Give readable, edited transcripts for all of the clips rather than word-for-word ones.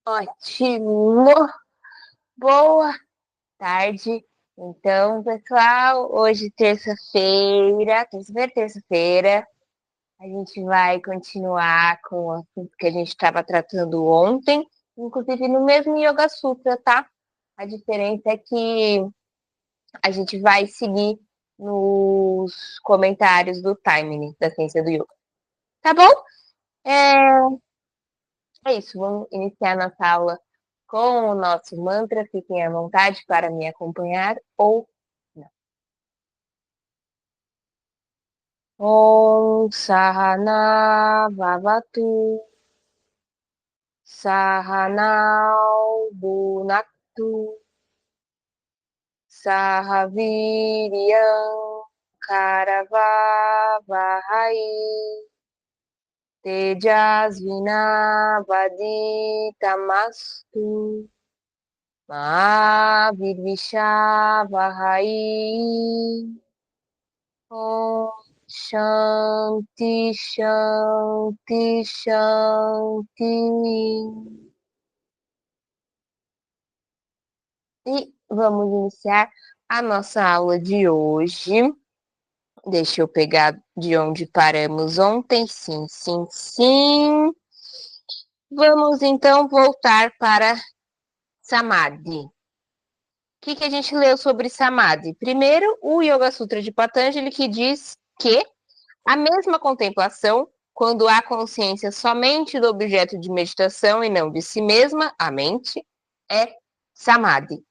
Ótimo! Boa tarde. Então, pessoal, hoje terça-feira, a gente vai continuar com o assunto que a gente estava tratando ontem, inclusive no mesmo Yoga Sutra, tá? A diferença é que a gente vai seguir nos comentários do Timing da Ciência do Yoga. Tá bom? É isso, vamos iniciar nossa aula com o nosso mantra. Fiquem à vontade para me acompanhar ou não. Om Sahana Vavatu Sahanau Bunaktu Sahaviriyam Karavavahai Tejasvinavaditamastu Mahavirvishavahai. Om Shanti, Shanti, Shanti. E vamos iniciar a nossa aula de hoje. Deixa eu pegar de onde paramos ontem. Sim, sim, sim. Vamos então voltar para Samadhi. O que a gente leu sobre Samadhi? Primeiro, o Yoga Sutra de Patanjali, que diz que a mesma contemplação, quando há consciência somente do objeto de meditação e não de si mesma, a mente, é Samadhi.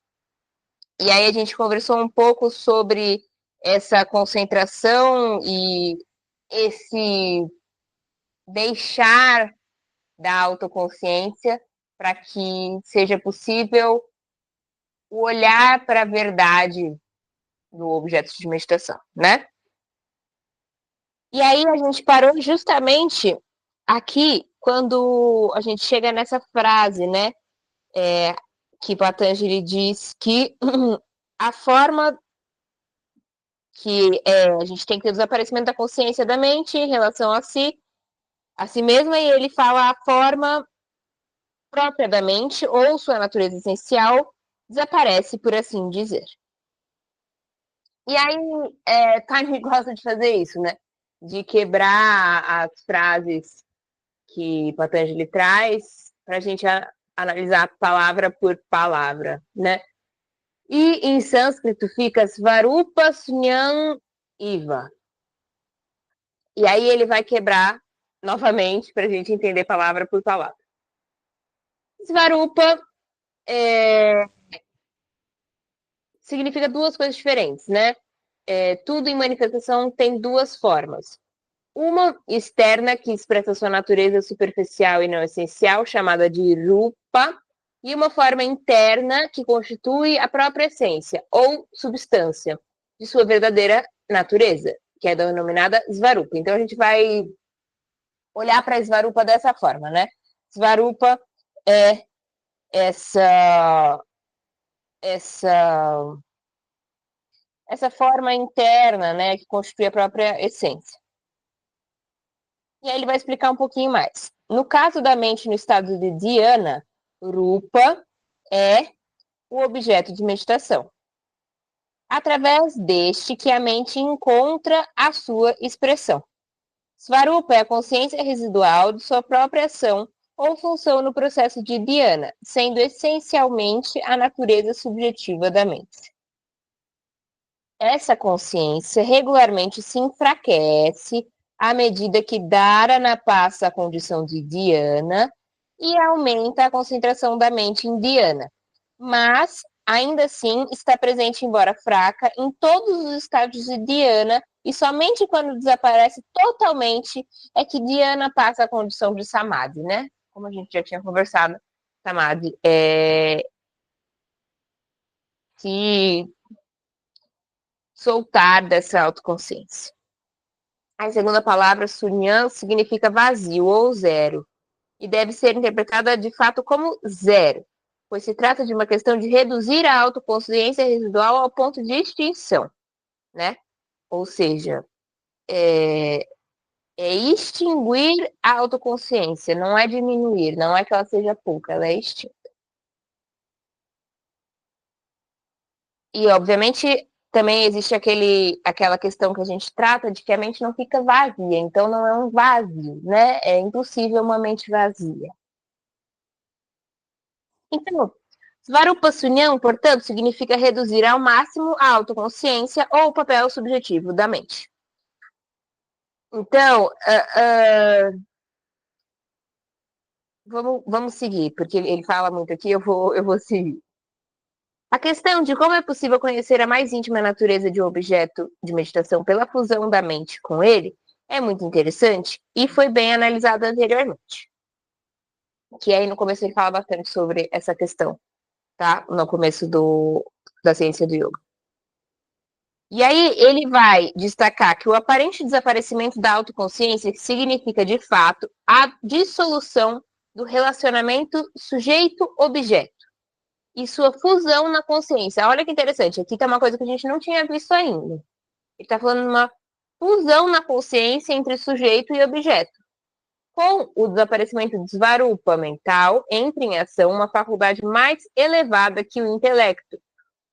E aí a gente conversou um pouco sobre essa concentração e esse deixar da autoconsciência para que seja possível o olhar para a verdade do objeto de meditação, né? E aí a gente parou justamente aqui quando a gente chega nessa frase, né? Que Patanjali diz que a forma que a gente tem que ter o desaparecimento da consciência da mente em relação a si mesma, e ele fala a forma própria da mente ou sua natureza essencial desaparece, por assim dizer. E aí, Time gosta de fazer isso, né? De quebrar as frases que Patanjali traz para a gente analisar palavra por palavra, né? E em sânscrito fica Svarupa Sunyam Iva. E aí ele vai quebrar novamente para a gente entender palavra por palavra. Svarupa significa duas coisas diferentes, né? Tudo em manifestação tem duas formas. Uma externa, que expressa sua natureza superficial e não essencial, chamada de rupa, e uma forma interna, que constitui a própria essência, ou substância, de sua verdadeira natureza, que é denominada Svarupa. Então, a gente vai olhar para a Svarupa dessa forma, né? Svarupa é essa forma interna, né, que constitui a própria essência. E aí ele vai explicar um pouquinho mais. No caso da mente no estado de dhyana, rupa é o objeto de meditação. Através deste que a mente encontra a sua expressão. Svarupa é a consciência residual de sua própria ação ou função no processo de dhyana, sendo essencialmente a natureza subjetiva da mente. Essa consciência regularmente se enfraquece à medida que Dharana passa a condição de dhyana e aumenta a concentração da mente em dhyana, mas ainda assim está presente, embora fraca, em todos os estágios de dhyana, e somente quando desaparece totalmente é que dhyana passa a condição de samadhi, né? Como a gente já tinha conversado, samadhi é se soltar dessa autoconsciência. A segunda palavra, sunyan, significa vazio ou zero, e deve ser interpretada de fato como zero, pois se trata de uma questão de reduzir a autoconsciência residual ao ponto de extinção, né? Ou seja, É extinguir a autoconsciência, não é diminuir, não é que ela seja pouca, ela é extinta. E, obviamente, também existe aquela questão que a gente trata de que a mente não fica vazia, então não é um vazio, né? É impossível uma mente vazia. Então, Svarupa Sunyam, portanto, significa reduzir ao máximo a autoconsciência ou o papel subjetivo da mente. Então, vamos seguir, porque ele fala muito aqui, eu vou seguir. A questão de como é possível conhecer a mais íntima natureza de um objeto de meditação pela fusão da mente com ele é muito interessante e foi bem analisado anteriormente. Que aí no começo ele fala bastante sobre essa questão, tá? No começo da ciência do yoga. E aí ele vai destacar que o aparente desaparecimento da autoconsciência significa, de fato, a dissolução do relacionamento sujeito-objeto e sua fusão na consciência. Olha que interessante, aqui tá uma coisa que a gente não tinha visto ainda. Ele está falando de uma fusão na consciência entre sujeito e objeto. Com o desaparecimento do svarupa mental, entra em ação uma faculdade mais elevada que o intelecto,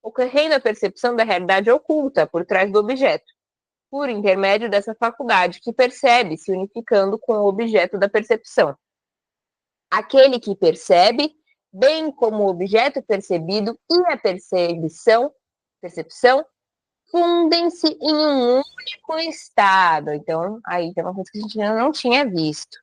ocorrendo a percepção da realidade oculta por trás do objeto, por intermédio dessa faculdade que percebe se unificando com o objeto da percepção. Aquele que percebe, bem como o objeto percebido e a percepção fundem-se em um único estado. Então, aí tem uma coisa que a gente não tinha visto.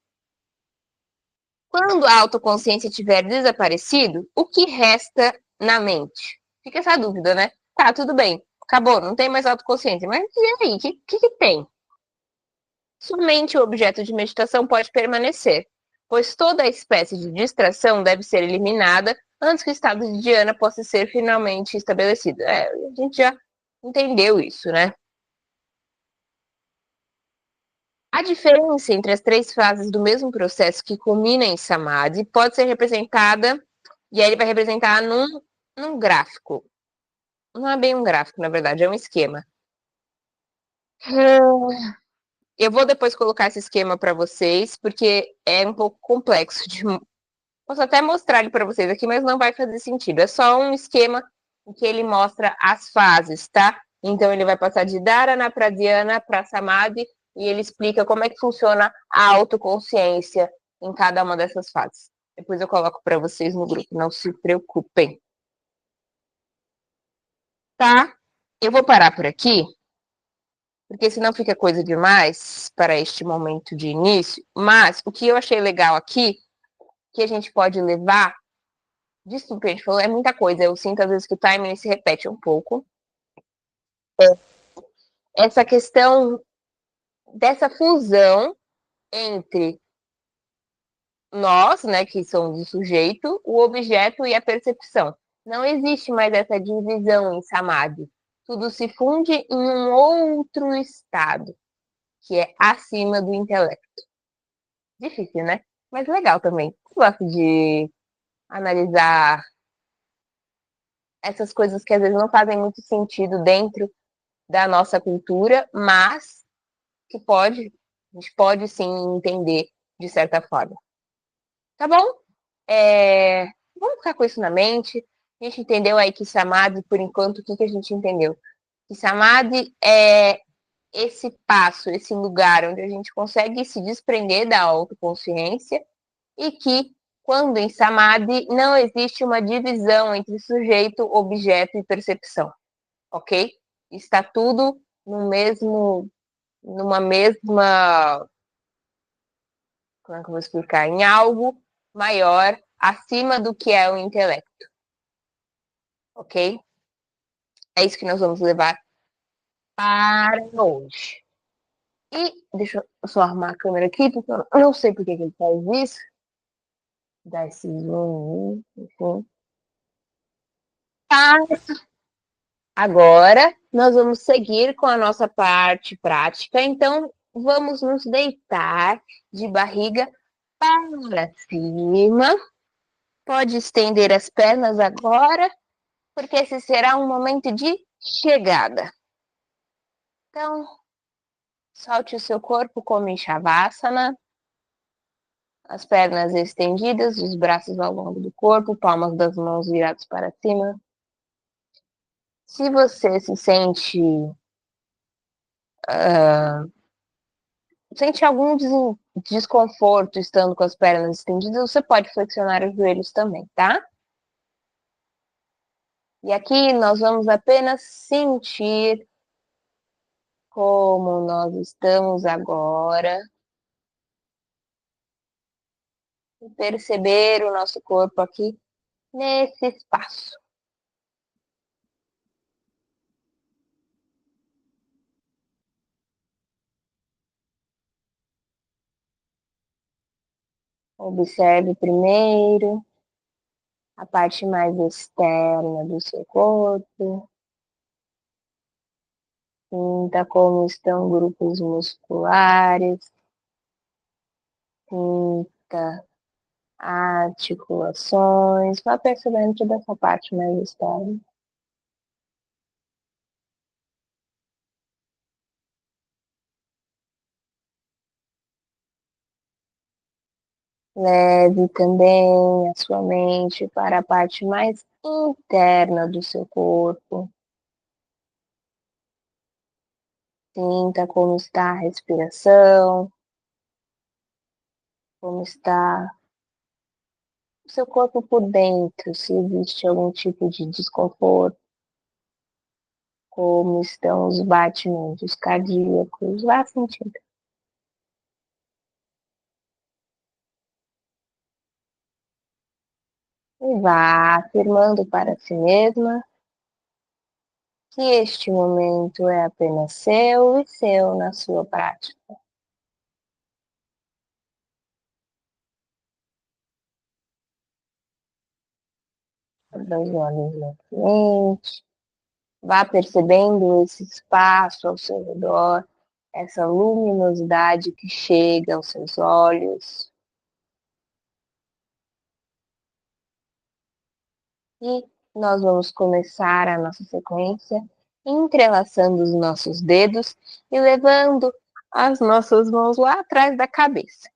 Quando a autoconsciência tiver desaparecido, o que resta na mente? Fica essa dúvida, né? Tá, tudo bem, acabou, não tem mais autoconsciência. Mas e aí, o que tem? Somente o objeto de meditação pode permanecer, pois toda espécie de distração deve ser eliminada antes que o estado de dhyana possa ser finalmente estabelecido. A gente já entendeu isso, né? A diferença entre as três fases do mesmo processo que culmina em Samadhi pode ser representada, e aí ele vai representar num gráfico. Não é bem um gráfico, na verdade, é um esquema. Eu vou depois colocar esse esquema para vocês, porque é um pouco complexo. Posso até mostrar ele para vocês aqui, mas não vai fazer sentido. É só um esquema em que ele mostra as fases, tá? Então, ele vai passar de Dharana para Dhyana para Samadhi, e ele explica como é que funciona a autoconsciência em cada uma dessas fases. Depois eu coloco para vocês no grupo, não se preocupem. Tá? Eu vou parar por aqui, porque senão fica coisa demais para este momento de início. Mas o que eu achei legal aqui, que a gente pode levar disso tudo que a gente falou, é muita coisa. Eu sinto às vezes que o timing se repete um pouco. Essa questão dessa fusão entre nós, né, que somos o sujeito, o objeto e a percepção. Não existe mais essa divisão em Samadhi. Tudo se funde em um outro estado, que é acima do intelecto. Difícil, né? Mas legal também. Eu gosto de analisar essas coisas que às vezes não fazem muito sentido dentro da nossa cultura, mas que a gente pode sim entender de certa forma. Tá bom? Vamos ficar com isso na mente. A gente entendeu aí que Samadhi, por enquanto, o que a gente entendeu? Que Samadhi é esse passo, esse lugar onde a gente consegue se desprender da autoconsciência e que, quando em Samadhi, não existe uma divisão entre sujeito, objeto e percepção, ok? Está tudo numa mesma, como é que eu vou explicar? Em algo maior, acima do que é o intelecto, ok? É isso que nós vamos levar para hoje. E deixa eu só arrumar a câmera aqui, porque eu não sei por que ele faz isso. Dá esse zoom, enfim. Tá. Agora, nós vamos seguir com a nossa parte prática. Então, vamos nos deitar de barriga para cima. Pode estender as pernas agora, porque esse será um momento de chegada. Então, Solte o seu corpo como em Shavasana, as pernas estendidas, os braços ao longo do corpo, palmas das mãos viradas para cima. Se você se sente algum desconforto estando com as pernas estendidas, você pode flexionar os joelhos também, tá? E aqui nós vamos apenas sentir como nós estamos agora e perceber o nosso corpo aqui nesse espaço. Observe primeiro a parte mais externa do seu corpo. Sinta como estão grupos musculares. Sinta articulações. Vá percebendo toda essa parte mais externa. Leve também a sua mente para a parte mais interna do seu corpo. Sinta como está a respiração, como está o seu corpo por dentro, se existe algum tipo de desconforto, como estão os batimentos cardíacos, vá sentindo. E vá afirmando para si mesma que este momento é apenas seu e seu na sua prática. Abra os olhos lentamente. Vá percebendo esse espaço ao seu redor, essa luminosidade que chega aos seus olhos. E nós vamos começar a nossa sequência entrelaçando os nossos dedos e levando as nossas mãos lá atrás da cabeça.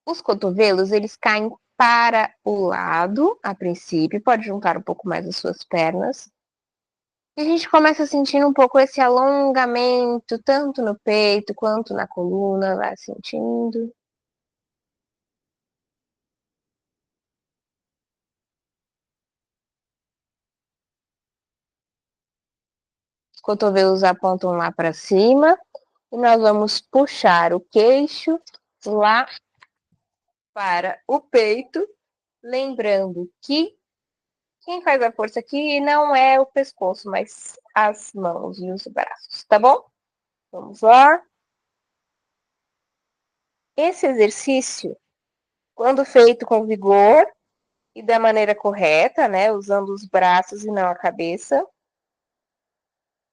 Os cotovelos, eles caem para o lado, a princípio, pode juntar um pouco mais as suas pernas. E a gente começa sentindo um pouco esse alongamento, tanto no peito quanto na coluna, vai sentindo. Os cotovelos apontam lá para cima e nós vamos puxar o queixo lá para o peito, lembrando que quem faz a força aqui não é o pescoço, mas as mãos e os braços, tá bom? Vamos lá. Esse exercício, quando feito com vigor e da maneira correta, né, usando os braços e não a cabeça,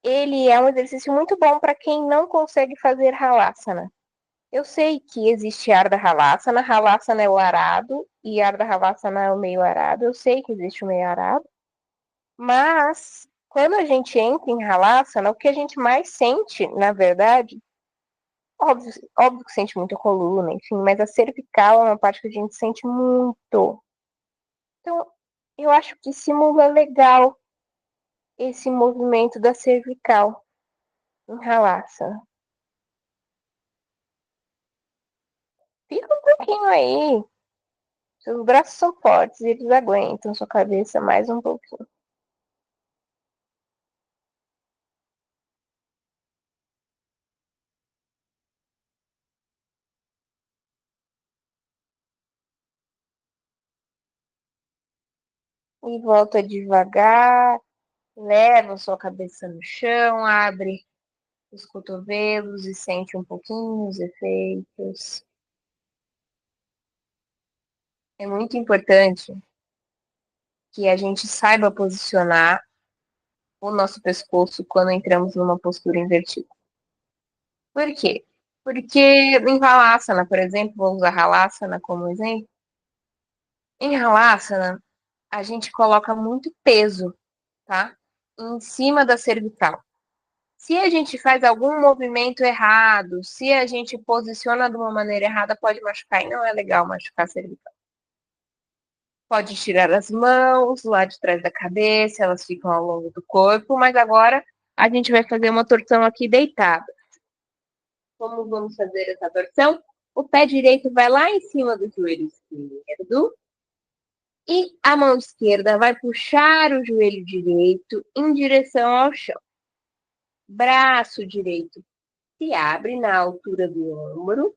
ele é um exercício muito bom para quem não consegue fazer Halasana. Eu sei que existe Ardha Halasana, Halasana é o arado e Ardha Halasana é o meio arado. Eu sei que existe o meio arado, mas quando a gente entra em Halasana, o que a gente mais sente, na verdade, óbvio que sente muito a coluna, enfim, mas a cervical é uma parte que a gente sente muito. Então, eu acho que simula legal esse movimento da cervical em Halasana. Fica um pouquinho aí. Seus braços são fortes e eles aguentam sua cabeça mais um pouquinho. E volta devagar, leva sua cabeça no chão, abre os cotovelos e sente um pouquinho os efeitos. É muito importante que a gente saiba posicionar o nosso pescoço quando entramos numa postura invertida. Por quê? Porque em Halasana, por exemplo, vou usar Halasana como exemplo. Em Halasana, a gente coloca muito peso, tá? Em cima da cervical. Se a gente faz algum movimento errado, se a gente posiciona de uma maneira errada, pode machucar e não é legal machucar a cervical. Pode tirar as mãos lá de trás da cabeça, elas ficam ao longo do corpo, mas agora a gente vai fazer uma torção aqui deitada. Como vamos fazer essa torção? O pé direito vai lá em cima do joelho esquerdo e a mão esquerda vai puxar o joelho direito em direção ao chão. Braço direito se abre na altura do ombro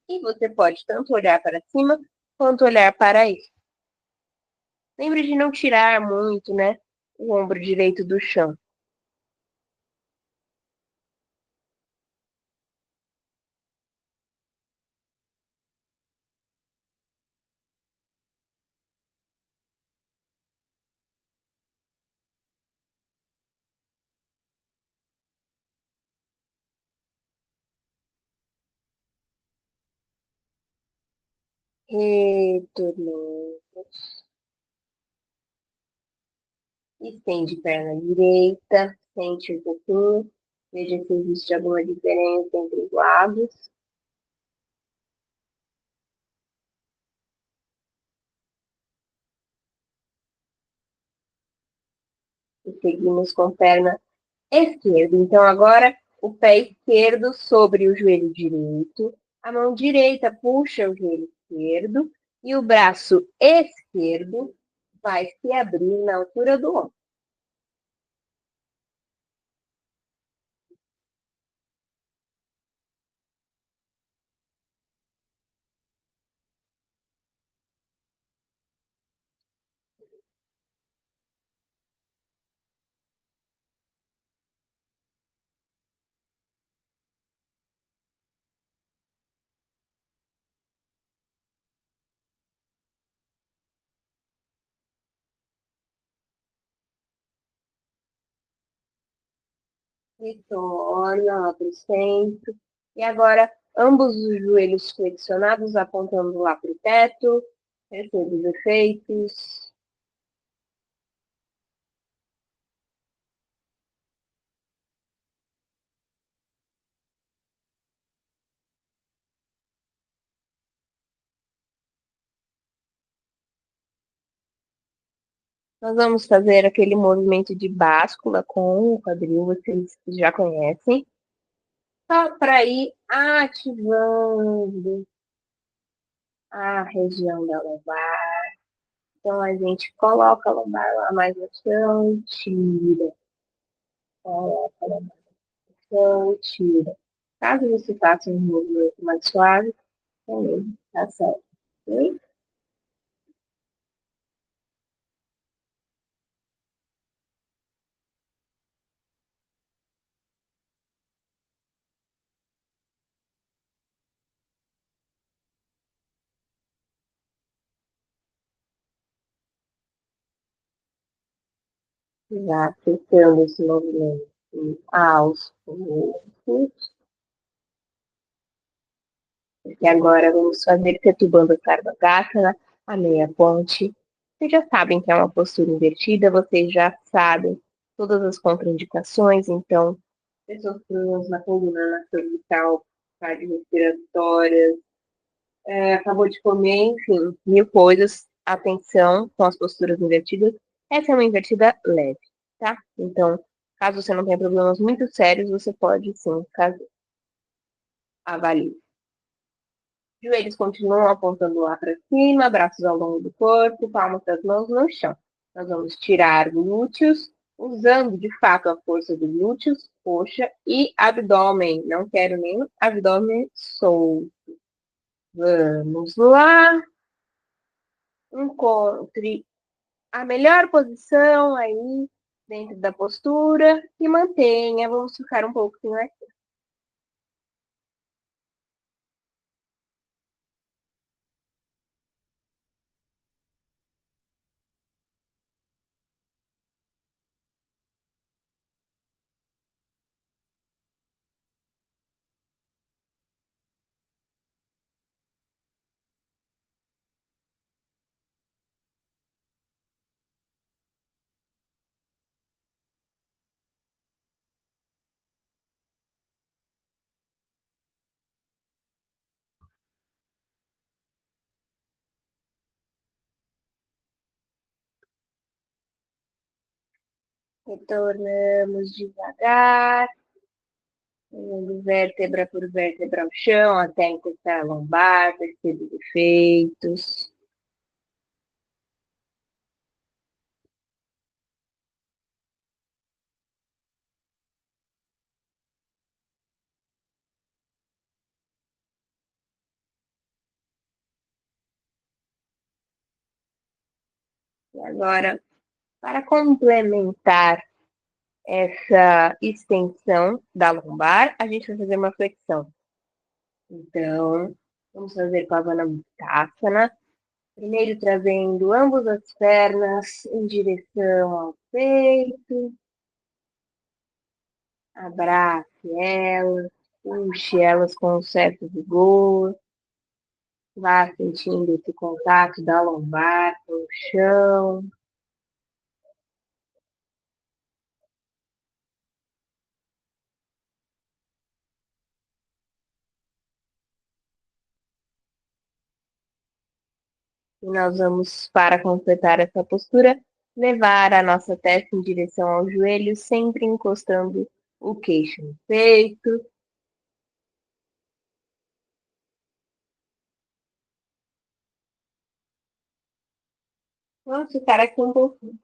e você pode tanto olhar para cima quanto olhar para ele. Lembre de não tirar muito, né, o ombro direito do chão. Retornando. Estende perna direita, sente um pouquinho, veja se existe alguma diferença entre os lados. E seguimos com perna esquerda. Então, agora o pé esquerdo sobre o joelho direito, a mão direita puxa o joelho esquerdo e o braço esquerdo vai se abrir na altura do ombro. Retorna lá para o centro. E agora, ambos os joelhos flexionados, apontando lá para o teto. Perceba os efeitos. Nós vamos fazer aquele movimento de báscula com o quadril, vocês já conhecem. Só para ir ativando a região da lombar. Então, a gente coloca a lombar lá mais no chão, tira. Coloca a lombar no chão, tira. Caso você faça um movimento mais suave, também tá certo. Ok? Já testando esse movimento aos poucos. E agora vamos fazer Setubandha Sarvasasana, a meia ponte. Vocês já sabem que é uma postura invertida, vocês já sabem todas as contraindicações, então, pessoas com problemas na coluna, na cervical, cardiorrespiratórias, acabou de comer, enfim, mil coisas. Atenção com as posturas invertidas. Essa é uma invertida leve, tá? Então, caso você não tenha problemas muito sérios, você pode sim fazer. Avalie. Joelhos continuam apontando lá para cima, braços ao longo do corpo, palmas das mãos no chão. Nós vamos tirar glúteos, usando de fato a força dos glúteos, coxa e abdômen. Não quero nem abdômen solto. Vamos lá. Encontre a melhor posição aí dentro da postura e mantenha. Vamos ficar um pouquinho aqui. Retornamos devagar, indo vértebra por vértebra ao chão, até encostar a lombar, perceber efeitos. E agora, para complementar essa extensão da lombar, a gente vai fazer uma flexão. Então, vamos fazer Pavana Muktasana. Primeiro trazendo ambas as pernas em direção ao peito. Abrace elas, puxe elas com um certo vigor. Vá sentindo esse contato da lombar com o chão. E nós vamos, para completar essa postura, levar a nossa testa em direção ao joelho, sempre encostando o queixo no peito. Vamos ficar aqui um pouquinho.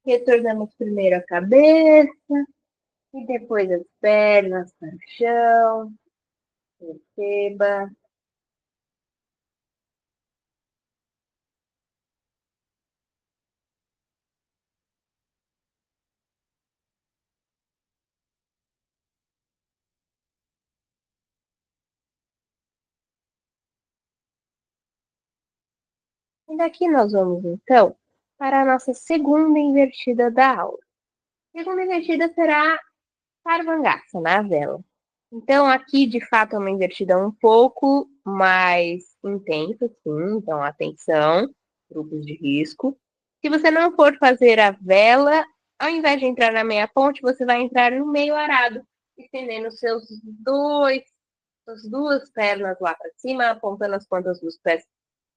Retornamos primeiro a cabeça e depois as pernas para o chão. Perceba. E daqui nós vamos, então, para a nossa segunda invertida da aula. A segunda invertida será Sarvangasana, na vela. Então, aqui, de fato, é uma invertida um pouco mais intensa, sim. Então, atenção, grupos de risco. Se você não for fazer a vela, ao invés de entrar na meia ponte, você vai entrar no meio arado, estendendo as duas pernas lá para cima, apontando as pontas dos pés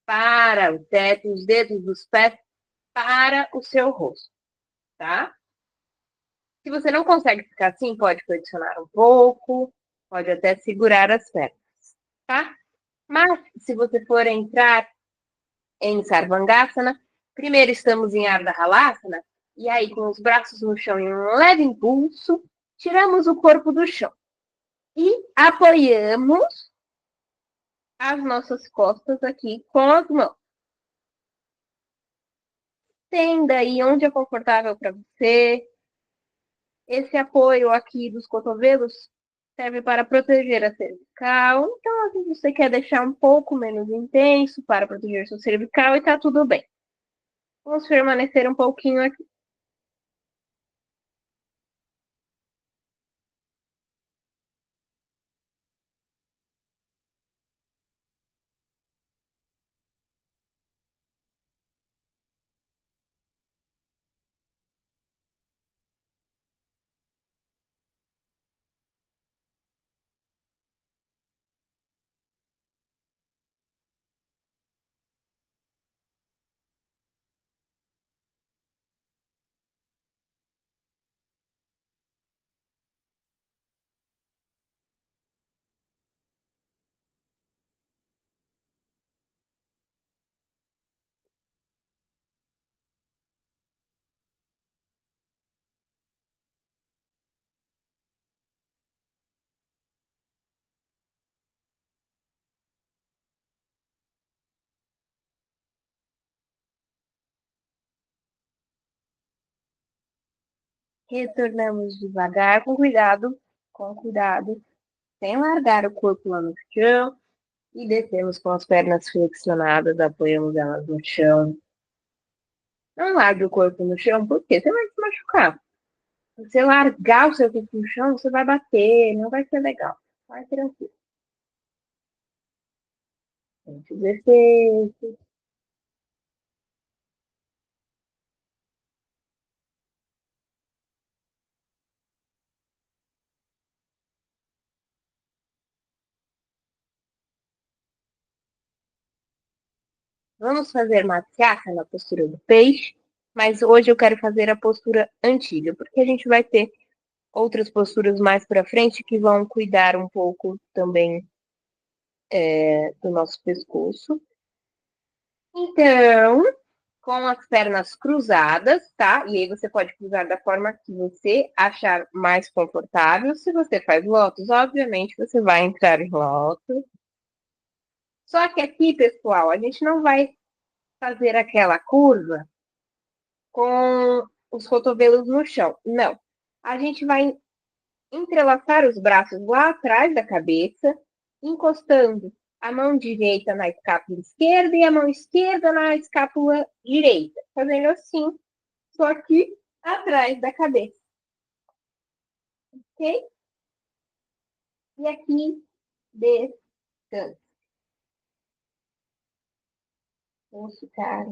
para o teto, os dedos dos pés para o seu rosto, tá? Se você não consegue ficar assim, pode flexionar um pouco, pode até segurar as pernas, tá? Mas se você for entrar em Sarvangasana, primeiro estamos em Ardha Halasana, e aí com os braços no chão em um leve impulso, tiramos o corpo do chão e apoiamos as nossas costas aqui com as mãos. Tenda aí onde é confortável para você. Esse apoio aqui dos cotovelos serve para proteger a cervical. Então, às vezes você quer deixar um pouco menos intenso para proteger sua cervical e tá tudo bem. Vamos permanecer um pouquinho aqui. Retornamos devagar, com cuidado, sem largar o corpo lá no chão. E descemos com as pernas flexionadas, apoiamos elas no chão. Não largue o corpo no chão, porque você vai se machucar. Se você largar o seu corpo no chão, você vai bater, não vai ser legal. Vai tranquilo. Exercício. Vamos fazer matriarca na postura do peixe, mas hoje eu quero fazer a postura antiga, porque a gente vai ter outras posturas mais para frente que vão cuidar um pouco também do nosso pescoço. Então, com as pernas cruzadas, tá? E aí você pode cruzar da forma que você achar mais confortável. Se você faz lótus, obviamente você vai entrar em lótus. Só que aqui, pessoal, a gente não vai fazer aquela curva com os cotovelos no chão. Não. A gente vai entrelaçar os braços lá atrás da cabeça, encostando a mão direita na escápula esquerda e a mão esquerda na escápula direita, fazendo assim, só que atrás da cabeça, ok? E aqui, descanso. Vamos ficar.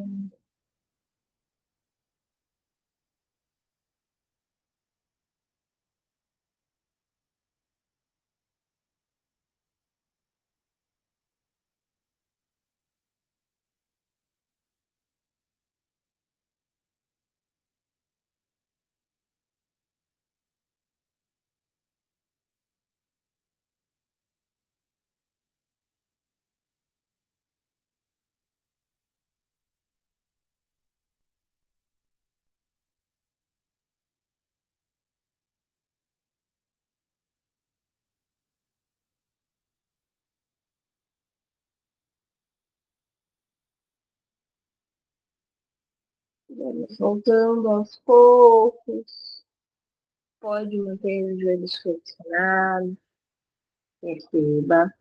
Vamos voltando aos poucos. Pode manter os joelhos flexionados. Perceba.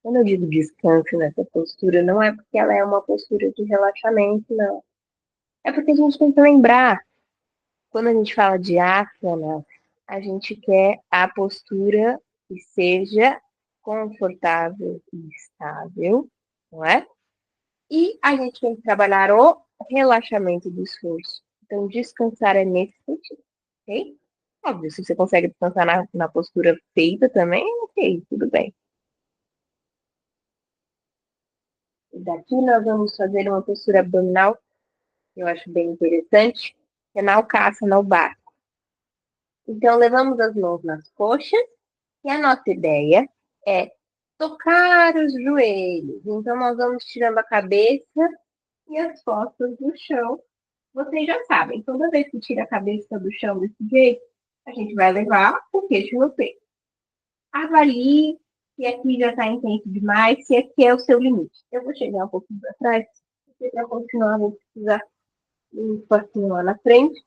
Quando eu digo descanso nessa postura, não é porque ela é uma postura de relaxamento, não. É porque a gente tem que lembrar, quando a gente fala de asana, a gente quer a postura que seja confortável e estável, não é? E a gente tem que trabalhar o relaxamento do esforço. Então, descansar é nesse sentido, ok? Óbvio, se você consegue descansar na postura feita também, ok, tudo bem. E daqui nós vamos fazer uma postura abdominal, que eu acho bem interessante, que é na alcaça, no bar. Então, levamos as mãos nas coxas e a nossa ideia é tocar os joelhos. Então, nós vamos tirando a cabeça e as costas do chão. Vocês já sabem, toda vez que tira a cabeça do chão desse jeito, a gente vai levar o queixo no peito. Avalie se aqui já está intenso demais, se aqui é o seu limite. Eu vou chegar um pouquinho para trás, porque para continuar vou precisar de um espacinho lá na frente.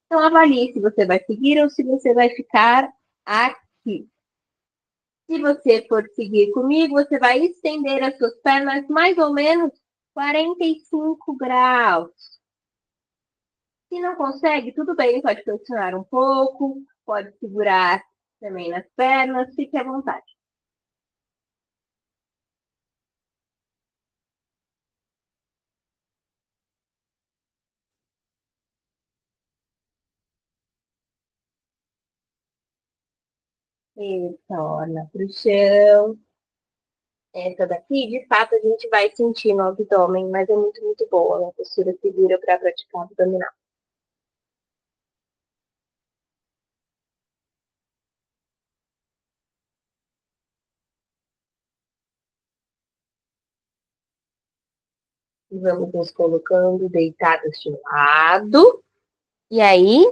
Então, avalie se você vai seguir ou se você vai ficar aqui. Se você for seguir comigo, você vai estender as suas pernas mais ou menos 45 graus. Se não consegue, tudo bem, pode flexionar um pouco, pode segurar também nas pernas, fique à vontade. Retorna para o chão. Essa daqui, de fato, a gente vai sentir no abdômen, mas é muito, muito boa. Uma postura segura para praticar abdominal. E vamos nos colocando deitados de lado. E aí,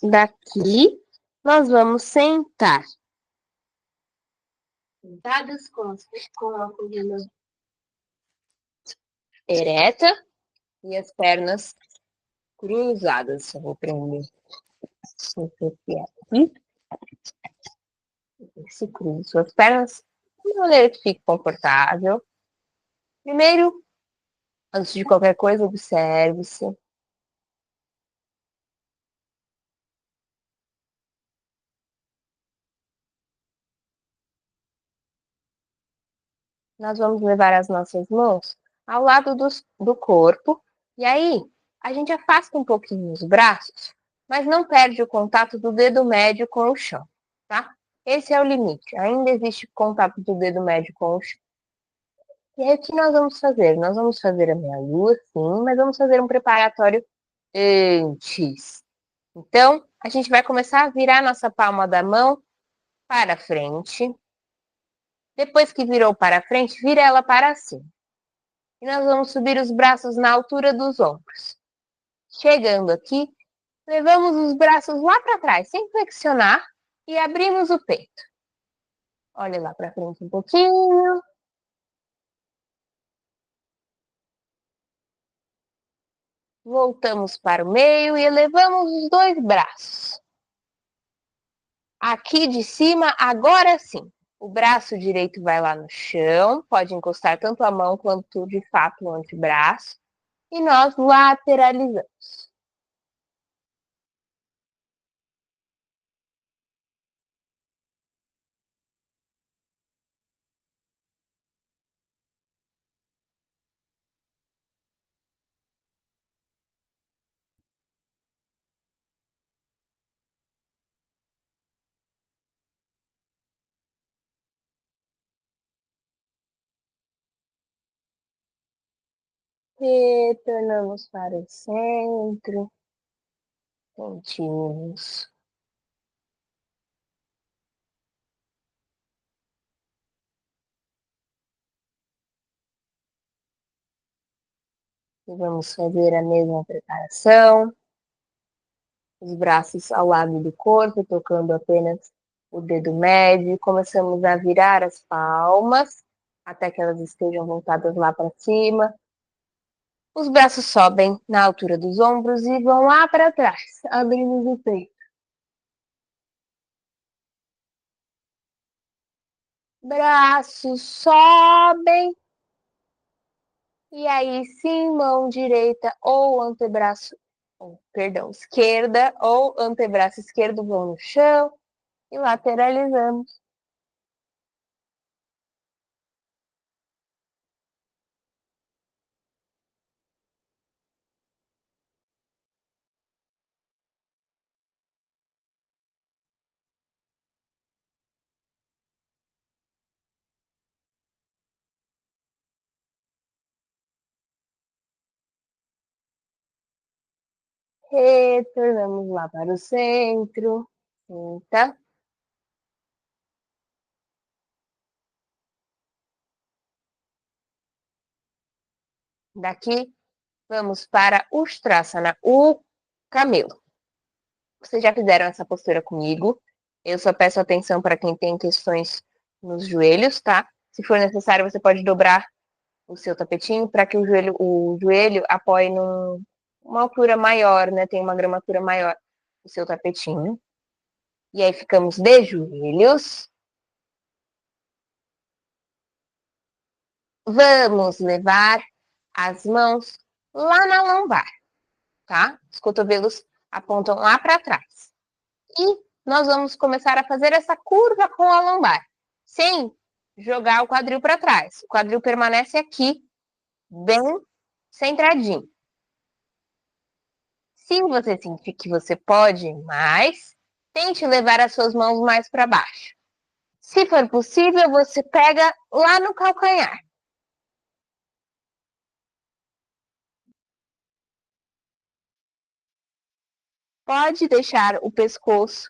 daqui, nós vamos sentar. Sentadas com a coluna ereta e as pernas cruzadas. Eu vou prender esse aqui. Se cruze suas pernas de maneira que fique confortável. Primeiro, antes de qualquer coisa, observe-se. nós vamos levar as nossas mãos ao lado do corpo, e aí a gente afasta um pouquinho os braços, mas não perde o contato do dedo médio com o chão, tá? Esse é o limite. Ainda existe contato do dedo médio com o chão. E aí, o que nós vamos fazer? Nós vamos fazer a meia-lua, sim, mas vamos fazer um preparatório antes. Então, a gente vai começar a virar nossa palma da mão para frente. Depois que virou para frente, vira ela para cima. E nós vamos subir os braços na altura dos ombros. Chegando aqui, levamos os braços lá para trás, sem flexionar, e abrimos o peito. Olha lá para frente um pouquinho. Voltamos para o meio e elevamos os dois braços. Aqui de cima, agora sim. O braço direito vai lá no chão, pode encostar tanto a mão quanto de fato o antebraço. E nós lateralizamos. Retornamos para o centro. Sentimos. E vamos fazer a mesma preparação. Os braços ao lado do corpo, tocando apenas o dedo médio. Começamos a virar as palmas até que elas estejam voltadas lá para cima. Os braços sobem na altura dos ombros e vão lá para trás, abrindo o peito. Braços sobem. E aí sim, mão direita ou antebraço, perdão, esquerda ou antebraço esquerdo vão no chão e lateralizamos. Retornamos lá para o centro. Senta. Daqui, vamos para o Ustrasana, o camelo. Vocês já fizeram essa postura comigo. Eu só peço atenção para quem tem questões nos joelhos, tá? Se for necessário, você pode dobrar o seu tapetinho para que o joelho apoie numa altura maior, né? Tem uma gramatura maior o seu tapetinho. E aí ficamos de joelhos. Vamos levar as mãos lá na lombar, tá? Os cotovelos apontam lá para trás. E nós vamos começar a fazer essa curva com a lombar, sem jogar o quadril para trás. O quadril permanece aqui, bem centradinho. Se você sentir que você pode mais, tente levar as suas mãos mais para baixo. Se for possível, você pega lá no calcanhar. Pode deixar o pescoço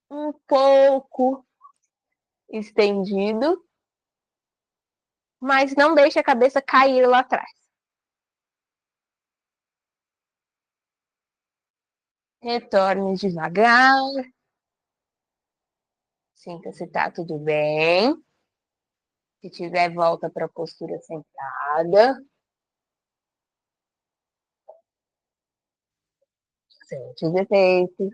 um pouco estendido, mas não deixe a cabeça cair lá atrás. Retorne devagar. Sinta se tá tudo bem. Se tiver, volta para a postura sentada. Sente os efeitos.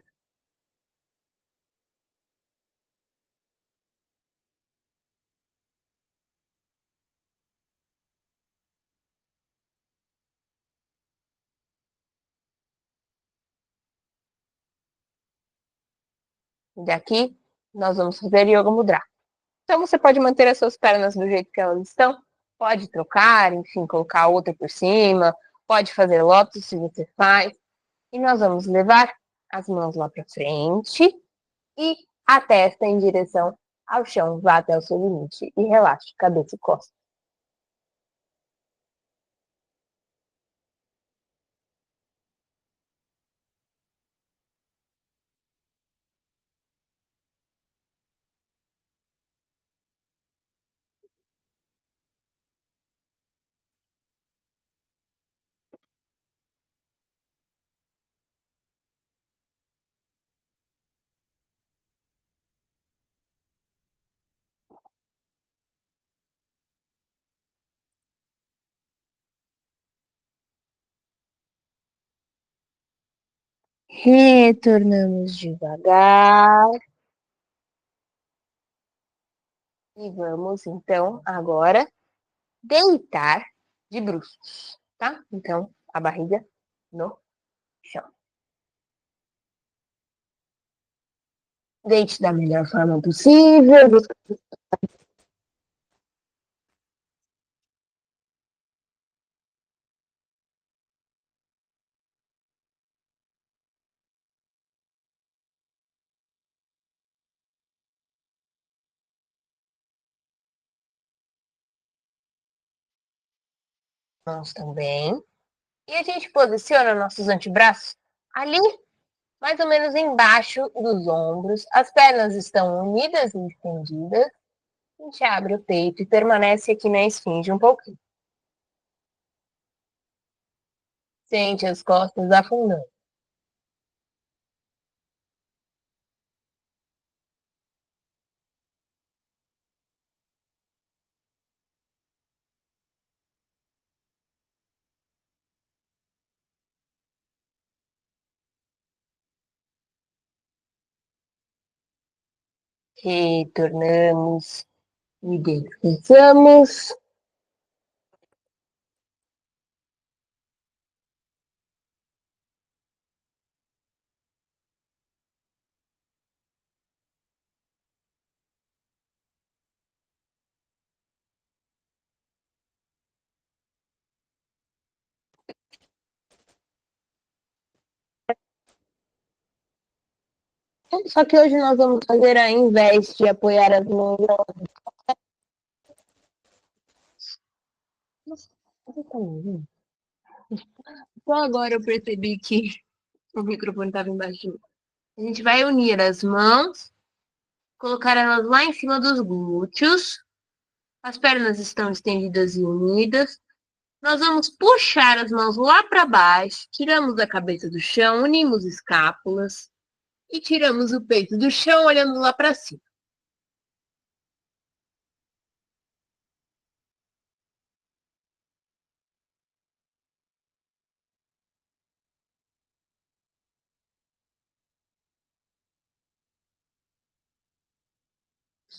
E daqui, nós vamos fazer Yoga Mudra. Então você pode manter as suas pernas do jeito que elas estão, pode trocar, enfim, colocar outra por cima, pode fazer lótus se você faz. E nós vamos levar as mãos lá para frente e a testa em direção ao chão. Vá até o seu limite e relaxe cabeça e costas. Retornamos devagar e vamos então agora deitar de bruços, tá? Então a barriga no chão. Deite da melhor forma possível. Mãos também. E a gente posiciona nossos antebraços ali, mais ou menos embaixo dos ombros. As pernas estão unidas e estendidas. A gente abre o peito e permanece aqui na esfinge um pouquinho. Sente as costas afundando. Retornamos e descansamos. Só que hoje nós vamos fazer, ao invés de apoiar as mãos. Nossa, você tá me ouvindo? Só agora eu percebi que o microfone estava embaixo de mim. A gente vai unir as mãos, colocar elas lá em cima dos glúteos. As pernas estão estendidas e unidas. Nós vamos puxar as mãos lá para baixo, tiramos a cabeça do chão, unimos escápulas e tiramos o peito do chão olhando lá para cima.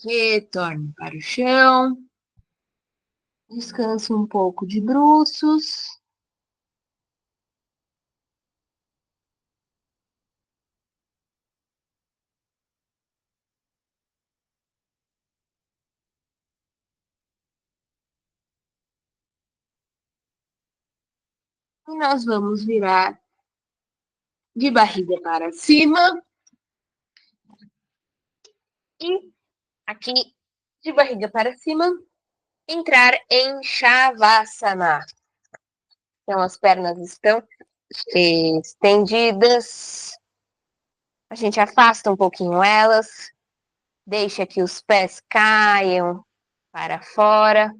Retorne para o chão. Descanse um pouco de bruços. E nós vamos virar de barriga para cima. E aqui, de barriga para cima, entrar em Shavasana. Então, as pernas estão estendidas. A gente afasta um pouquinho elas. Deixa que os pés caiam para fora.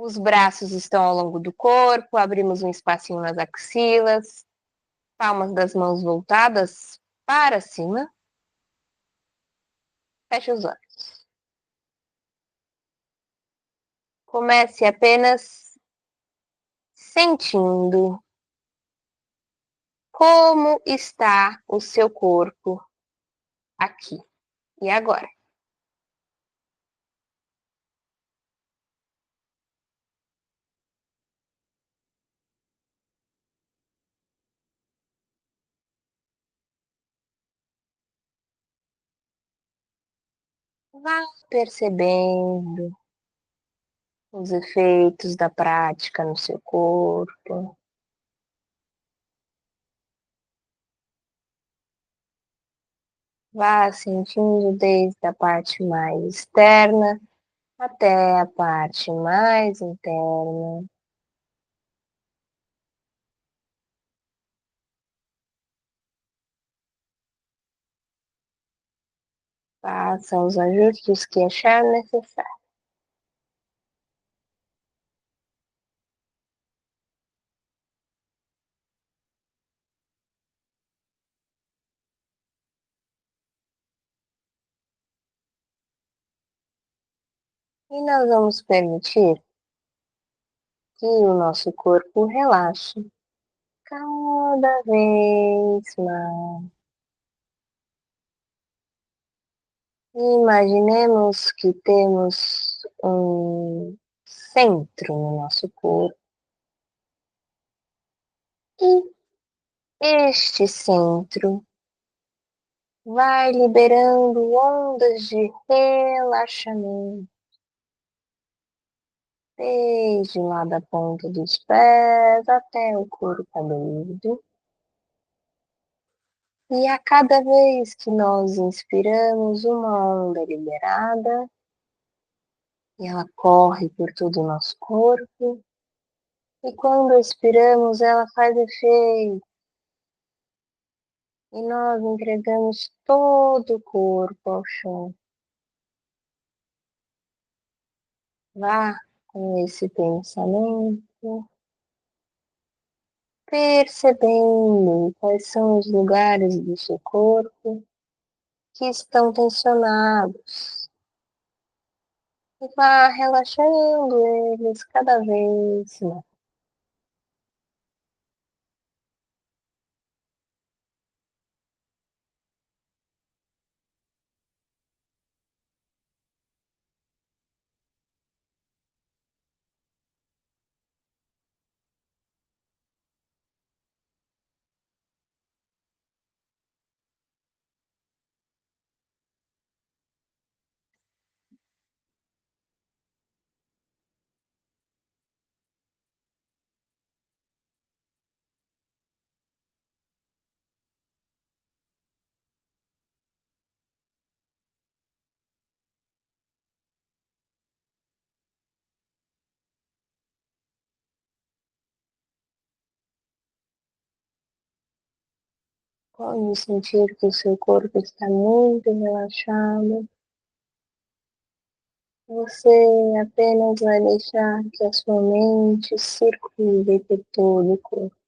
Os braços estão ao longo do corpo. Abrimos um espacinho nas axilas. Palmas das mãos voltadas para cima. Feche os olhos. Comece apenas sentindo como está o seu corpo aqui e agora. Vá percebendo os efeitos da prática no seu corpo. Vá sentindo desde a parte mais externa até a parte mais interna. Faça os ajustes que achar necessário. E nós vamos permitir que o nosso corpo relaxe cada vez mais. Imaginemos que temos um centro no nosso corpo e este centro vai liberando ondas de relaxamento desde lá da ponta dos pés até o couro cabeludo. E a cada vez que nós inspiramos uma onda liberada, e ela corre por todo o nosso corpo, e quando expiramos ela faz efeito, e nós entregamos todo o corpo ao chão. Vá com esse pensamento, percebendo quais são os lugares do seu corpo que estão tensionados, e vá relaxando eles cada vez mais. Quando sentir que o seu corpo está muito relaxado, você apenas vai deixar que a sua mente circule por todo o corpo.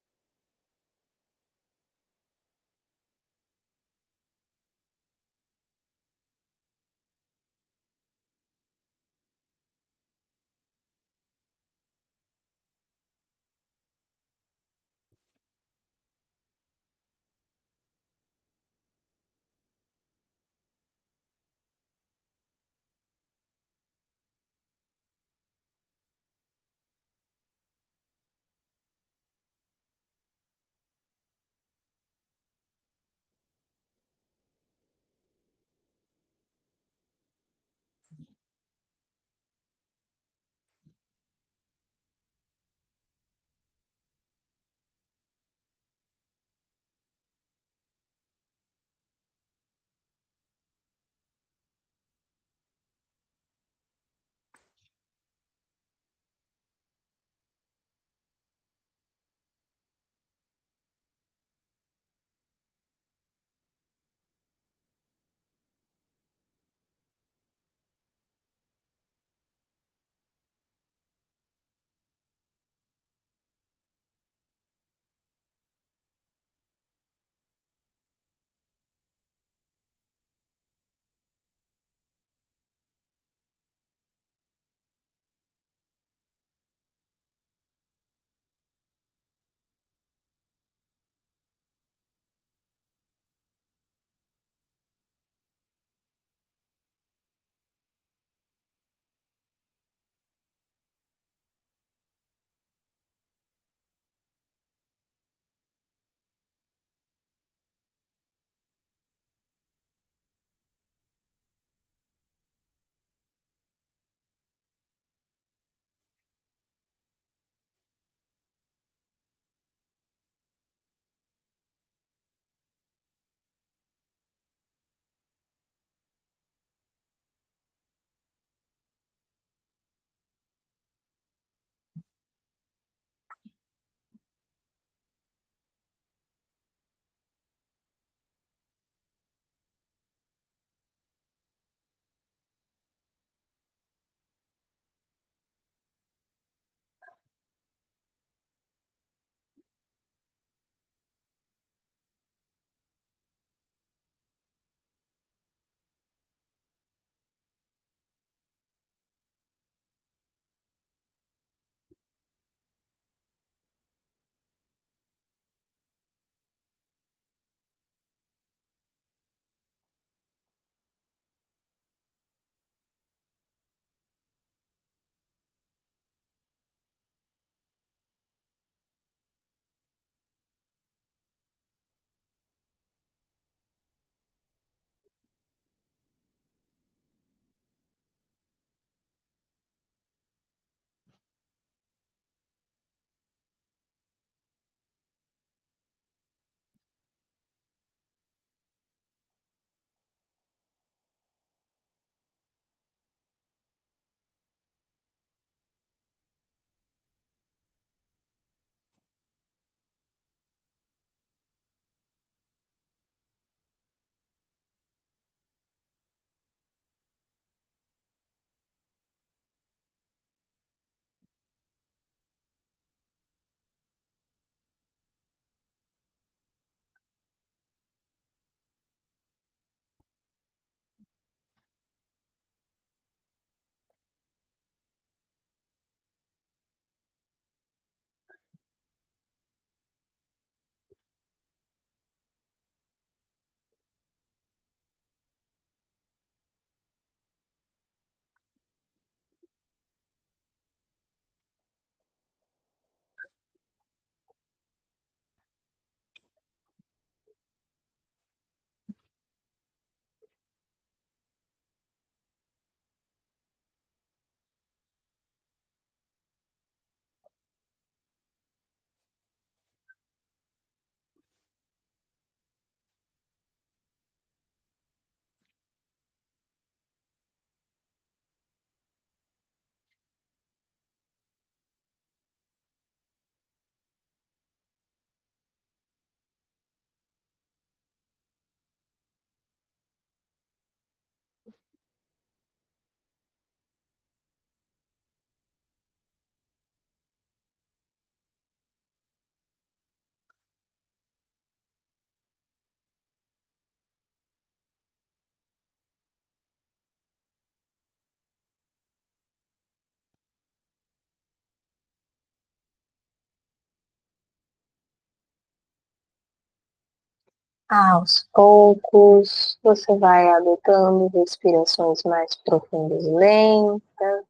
Aos poucos, você vai adotando respirações mais profundas e lentas.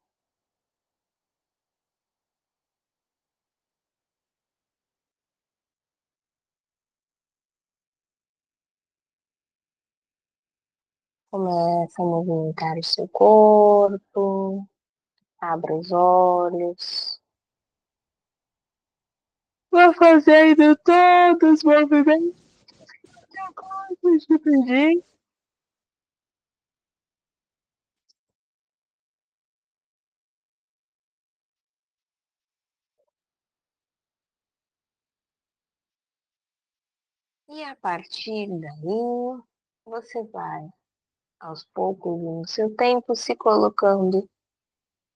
Começa a movimentar o seu corpo, abra os olhos. Vou fazendo todos os movimentos que eu gosto de pedir. E a partir daí, você vai, aos poucos, no seu tempo, se colocando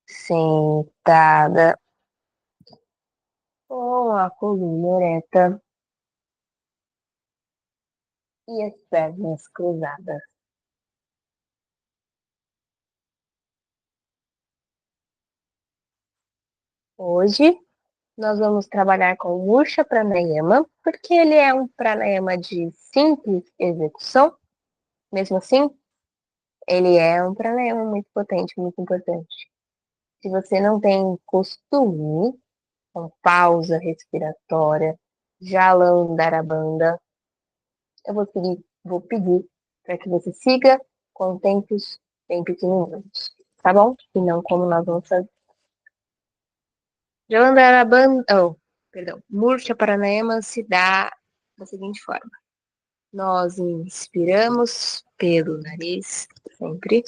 sentada, com a coluna ereta e as pernas cruzadas. Hoje, nós vamos trabalhar com o Murcha Pranayama, porque ele é um pranayama de simples execução. Mesmo assim, ele é um pranayama muito potente, muito importante. Se você não tem costume com pausa respiratória, Jalandharabandha, eu vou pedir para que você siga com tempos bem pequenininhos, tá bom? E não como nós vamos fazer. Jalandharabandha, oh, perdão, Murcha Pranayama se dá da seguinte forma. Nós inspiramos pelo nariz, sempre.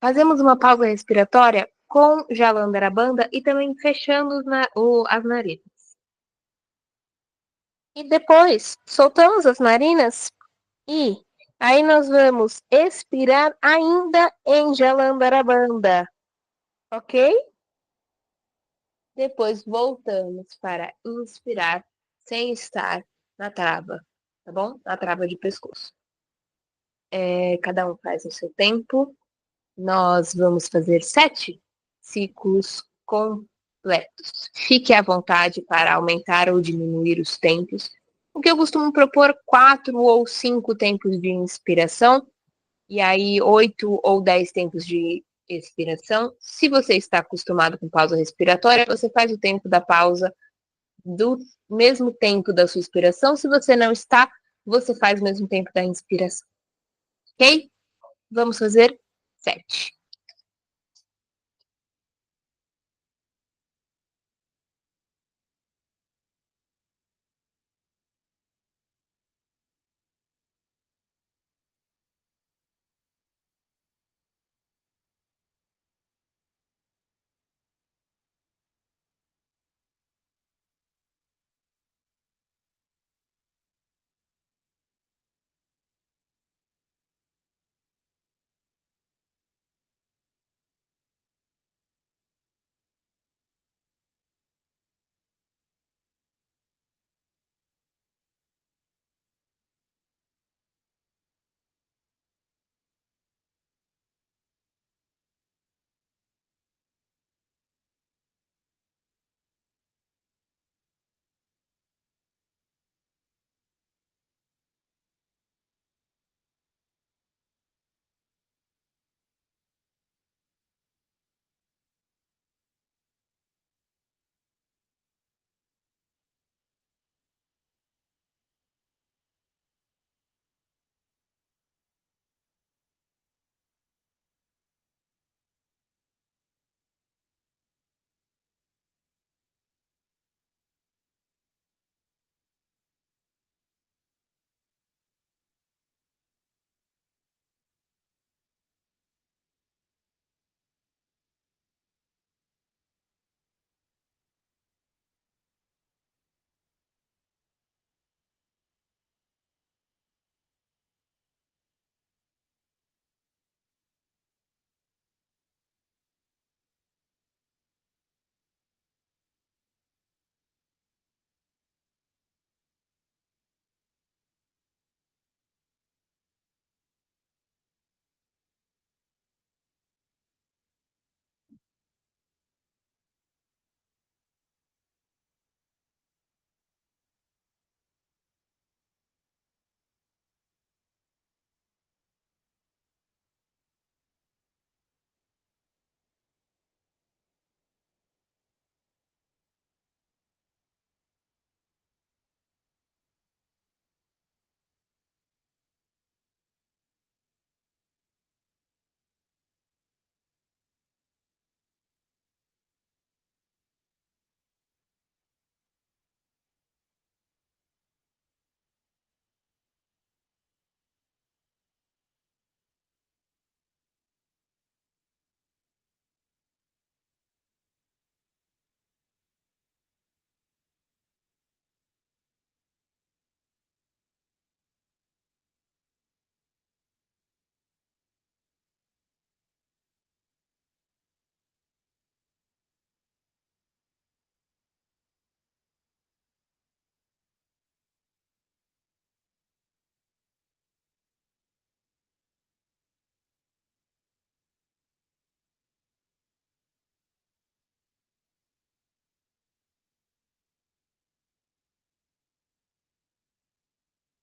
Fazemos uma pausa respiratória com Jalandharabandha e também fechando as narinas. E depois soltamos as narinas e aí nós vamos expirar ainda em Jalandharabandha, ok? Depois voltamos para inspirar sem estar na trava, tá bom? Na trava de pescoço. Cada um faz o seu tempo. Nós vamos fazer 7 ciclos completos. Fique à vontade para aumentar ou diminuir os tempos. O que eu costumo propor 4 ou 5 tempos de inspiração e aí 8 ou 10 tempos de expiração. Se você está acostumado com pausa respiratória, você faz o tempo da pausa do mesmo tempo da sua expiração. Se você não está, você faz o mesmo tempo da inspiração. Ok? Vamos fazer 7.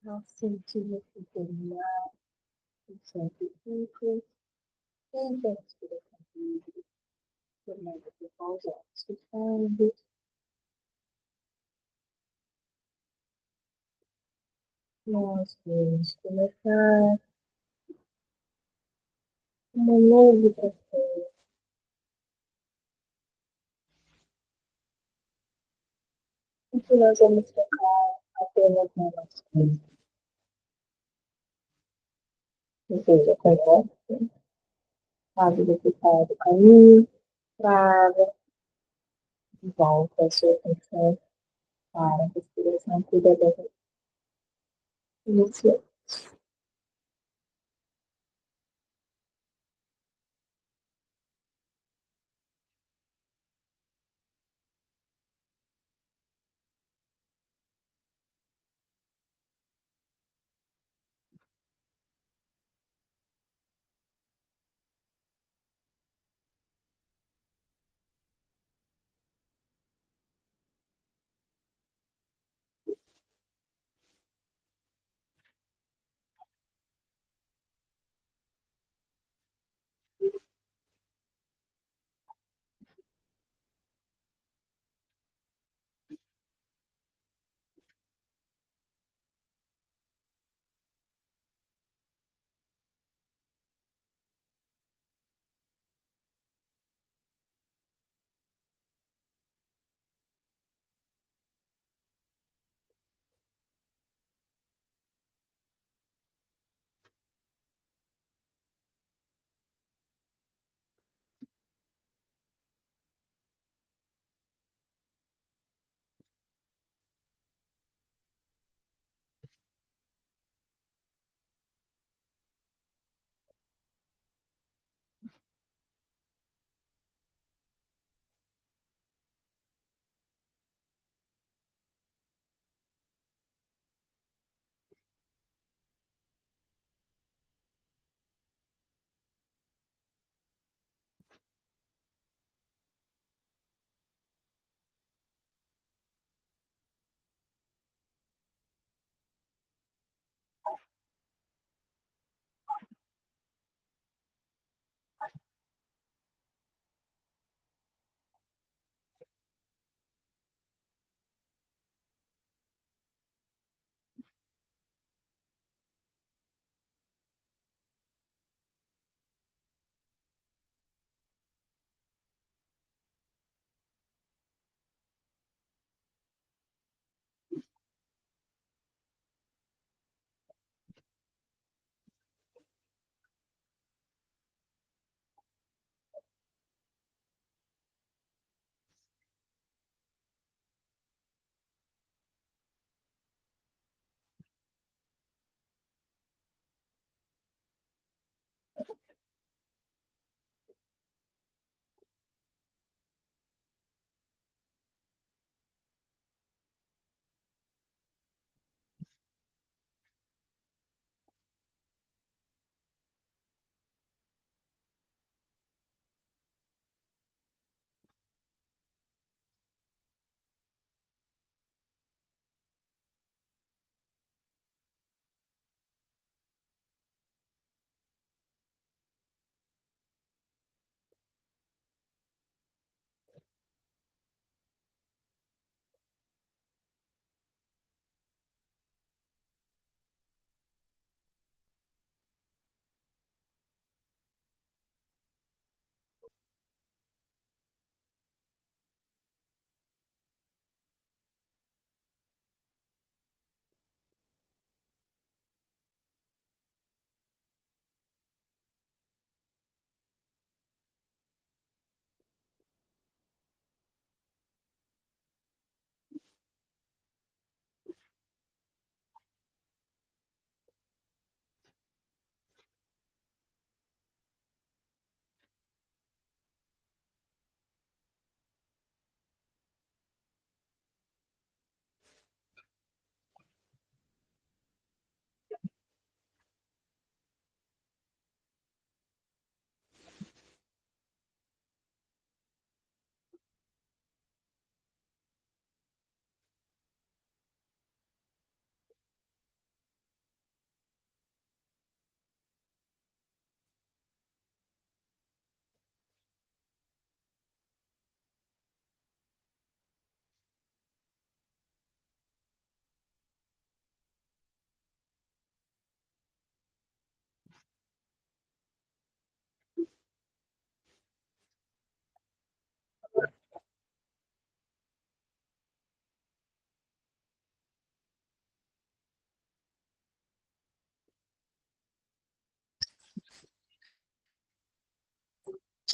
Sentir que terminar o científico, quem tem inspiração livre, tornando por pausar, escutando, nós vamos começar uma nova prazer, em que nós vamos focar apenas na nossa vida. Ou seja, conhece, sabe do que está do caminho, trava, e volta a sua atenção para a respiração cuidadosa inicial.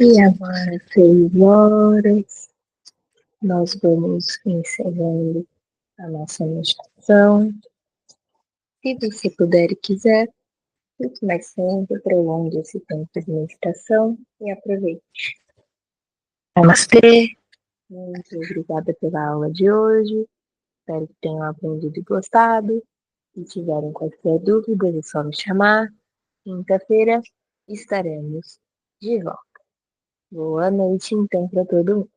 E agora, 6 horas, nós vamos encerrando a nossa meditação. Se você puder e quiser, fique mais tempo, prolongue esse tempo de meditação e aproveite. Namastê! Muito obrigada pela aula de hoje. Espero que tenham aprendido e gostado. Se tiverem qualquer dúvida, é só me chamar. Quinta-feira estaremos de volta. Boa noite, então, para todo mundo.